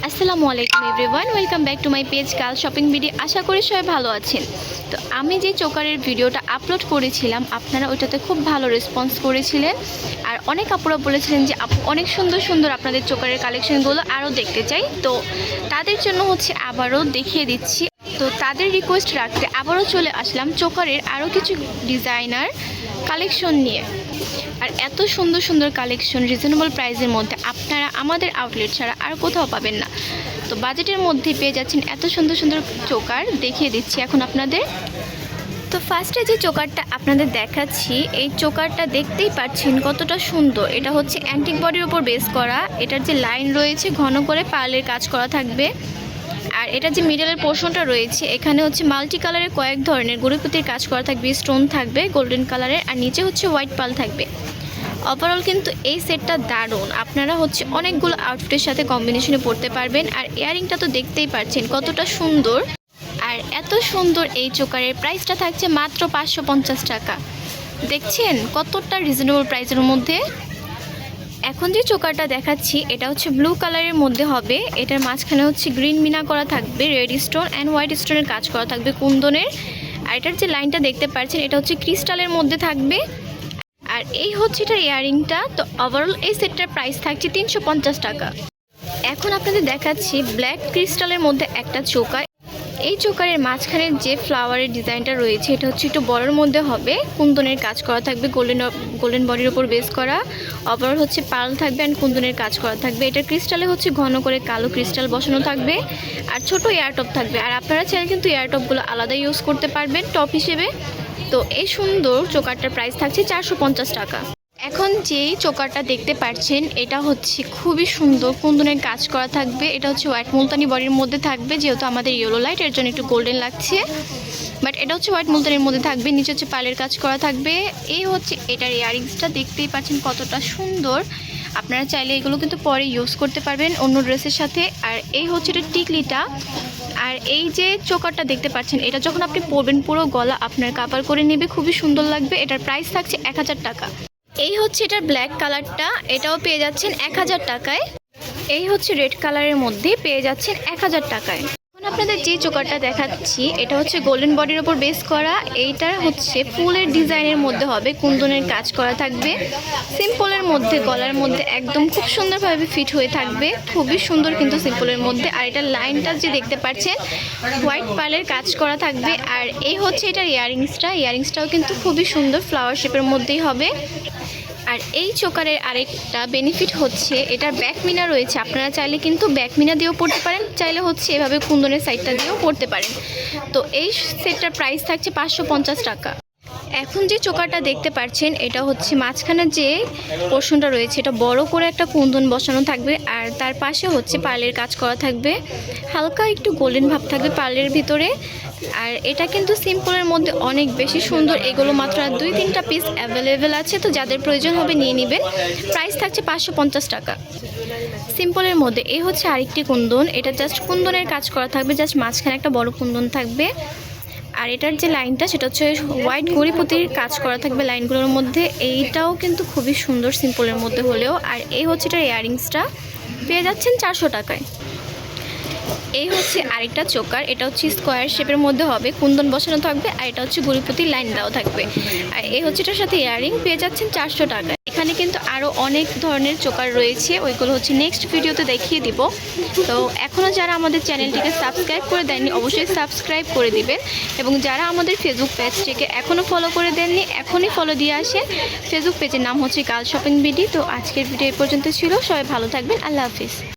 আসসালামু আলাইকুম everyone, welcome back to my page girl shopping video. আশা করি সবাই ভালো আছেন। তো আমি যে চোকারের ভিডিওটা আপলোড করেছিলাম, আপনারা ওইটাতে খুব ভালো রেসপন্স করেছিলেন। আর অনেক আপুরা বলেছিলেন যে আপু অনেক সুন্দর সুন্দর আপনাদের চোকারের কালেকশনগুলো আরও দেখতে চাই। তো তাদের জন্য আবারও দেখিয়ে দিচ্ছি। তো তাদের রিকোয়েস্ট রাখতে আবারও চলে আসলাম চোকারের আরও কিছু ডিজাইনার কালেকশন নিয়ে। আর এত সুন্দর সুন্দর কালেকশন রিজনেবল প্রাইসের মধ্যে আপনারা আমাদের আউটলেট ছাড়া আর কোথাও পাবেন না। তো বাজেটের মধ্যে পেয়ে যাচ্ছেন এত সুন্দর সুন্দর চোকার, দেখিয়ে দিচ্ছি এখন আপনাদের। তো ফার্স্টে যে চোকারটা আপনাদের দেখাচ্ছি, এই চোকারটা দেখতেই পাচ্ছেন কতটা সুন্দর। এটা হচ্ছে অ্যান্টিক বডির ওপর বেস করা। এটার যে লাইন রয়েছে ঘন করে পার্লের কাজ করা থাকবে। আর এটা যে মিডলের পোর্শনটা রয়েছে, এখানে মাল্টি কালারের কয়েক ধরনের গড়িপুতির কাজ করা থাকবে, স্টোন থাকবে গোল্ডেন কালারের, আর নিচে হোয়াইট পার্ল থাকবে। ওভারঅল কিন্তু এই সেটটা দারুণ। আপনারা অনেকগুলো আউটফিটের সাথে কম্বিনেশনে পরতে পারবেন। আর ইয়ারিংটা তো দেখতেই পাচ্ছেন কতটা সুন্দর। আর এত সুন্দর এই চোকারের প্রাইসটা থাকছে মাত্র 550 টাকা। দেখছেন কতটা রিজনেবল প্রাইসের মধ্যে। এখন যে চোকারটা দেখাচ্ছি এটা ব্লু কালারের মধ্যে হবে। এটার মাঝখানে গ্রিন মিনা করা থাকবে, রেড স্টোন অ্যান্ড হোয়াইট স্টোনের কাজ করা থাকবে কুন্দনের। আর এটার যে লাইনটা দেখতে পাচ্ছেন এটা ক্রিস্টালের মধ্যে থাকবে। আর এই এটার ইয়ারিংটা। তো ওভারঅল এই সেটটার প্রাইস থাকছে 350 টাকা। এখন আপনাদের দেখাচ্ছি ব্ল্যাক ক্রিস্টালের মধ্যে একটা চোকার। এই চোকারের মাঝখানের যে ফ্লাওয়ারের ডিজাইনটা রয়েছে এটা একটু বড়োর মধ্যে হবে, কুন্দনের কাজ করা থাকবে, গোল্ডেন বডির ওপর বেস করা। ওভারঅল পার্ল থাকবে অ্যান্ড কুন্দনের কাজ করা থাকবে। এটা ক্রিস্টালে ঘন করে কালো ক্রিস্টাল বসানো থাকবে আর ছোট এয়ারটপ থাকবে। আর আপনারা চাইলে কিন্তু এয়ারটপগুলো আলাদা ইউজ করতে পারবেন টপ হিসেবে। তো এই সুন্দর চোকারটার প্রাইস থাকছে 450 টাকা। এখন যেই চোকারটা দেখতে পাচ্ছেন এটা খুবই সুন্দর, কুন্দনের কাজ করা থাকবে। এটা হোয়াইট মুলতানি বডির মধ্যে থাকবে, যেহেতু আমাদের ইয়েলো লাইট এর জন্য একটু গোল্ডেন লাগছে, বাট এটা হোয়াইট মুলতানির মধ্যে থাকবে। নিচে পার্লের কাজ করা থাকবে। এই এটার ইয়ারিংসটা দেখতেই পাচ্ছেন কতটা সুন্দর। আপনারা চাইলে এগুলো কিন্তু পরে ইউজ করতে পারবেন অন্য ড্রেসের সাথে। আর এই এটা টিকলিটা। আর এই যে চোকারটা দেখতে পাচ্ছেন এটা যখন আপনি পরবেন পুরো গলা আপনার কাভার করে নেবে, খুবই সুন্দর লাগবে। এটার প্রাইস থাকছে 1000 টাকা। এই এটার ব্ল্যাক কালারটা, এটাও পেয়ে যাচ্ছেন 1000 টাকায়। এই রেড কালারের মধ্যে পেয়ে যাচ্ছেন 1000 টাকায়। এখন আপনাদের যে চোকারটা দেখাচ্ছি এটা গোল্ডেন বডির ওপর বেস করা। এইটা ফুলের ডিজাইনের মধ্যে হবে, কুন্দনের কাজ করা থাকবে, সিম্পলের মধ্যে গলার মধ্যে একদম খুব সুন্দরভাবে ফিট হয়ে থাকবে, খুবই সুন্দর কিন্তু সিম্পলের মধ্যে। আর এটার লাইনটা যে দেখতে পাচ্ছেন হোয়াইট পার্লের কাজ করা থাকবে। আর এই এটার ইয়ারিংসটাও কিন্তু খুবই সুন্দর, ফ্লাওয়ার শেপের মধ্যেই হবে। আর এই চোকারের আরেকটা বেনিফিট এটার ব্যাক মিনা রয়েছে। আপনারা চাইলে কিন্তু ব্যাক মিনা দিয়েও পড়তে পারেন, চাইলে এভাবে কুন্দনের সাইডটা দিয়েও পড়তে পারেন। তো এই সেটটার প্রাইস থাকছে 550 টাকা। এখন যে চোকারটা দেখতে পাচ্ছেন এটা মাঝখানে যে পোর্শনটা রয়েছে এটা বড় করে একটা কুন্দন বসানো থাকবে। আর তার পাশে পার্লের কাজ করা থাকবে, হালকা একটু গোল্ডেন ভাব থাকবে পার্লের ভিতরে। আর এটা কিন্তু সিম্পলের মধ্যে অনেক বেশি সুন্দর। এগুলো মাত্র 2-3টা পিস অ্যাভেলেবেল আছে, তো যাদের প্রয়োজন হবে নিয়ে নেবেন। প্রাইস থাকছে 550 টাকা সিম্পলের মধ্যে। এই আরেকটি কুন্দন, এটা জাস্ট কুন্দনের কাজ করা থাকবে, জাস্ট মাঝখানে একটা বড় কুন্দন থাকবে। আর এটার যে লাইনটা সেটা হোয়াইট গড়িপুতির কাজ করা থাকবে লাইনগুলোর মধ্যে। এইটাও কিন্তু খুবই সুন্দর সিম্পলের মধ্যে হলেও। আর এই এটার ইয়ারিংসটা পেয়ে যাচ্ছেন 400 টাকায়। এই আরেকটা চোকার, এটা স্কোয়ার শেপের মধ্যে হবে, কুন্দন বসানো থাকবে। আর এটা গড়িপুতির লাইন দেওয়া থাকবে। আর এই এটার সাথে ইয়ারিং পেয়ে যাচ্ছেন 400 টাকায়। এখানে কিন্তু আরও অনেক ধরনের চোকার রয়েছে, ওইগুলো নেক্সট ভিডিওতে দেখিয়ে দিব। তো এখনও যারা আমাদের চ্যানেলটিকে সাবস্ক্রাইব করে দেননি অবশ্যই সাবস্ক্রাইব করে দিবেন। এবং যারা আমাদের ফেসবুক পেজটিকে এখনও ফলো করে দেননি এখনই ফলো দিয়ে আসেন। ফেসবুক পেজের নাম গার্ল শপিং ভিডি। তো আজকের ভিডিও এই পর্যন্ত ছিল। সবাই ভালো থাকবেন। আল্লাহ হাফিজ।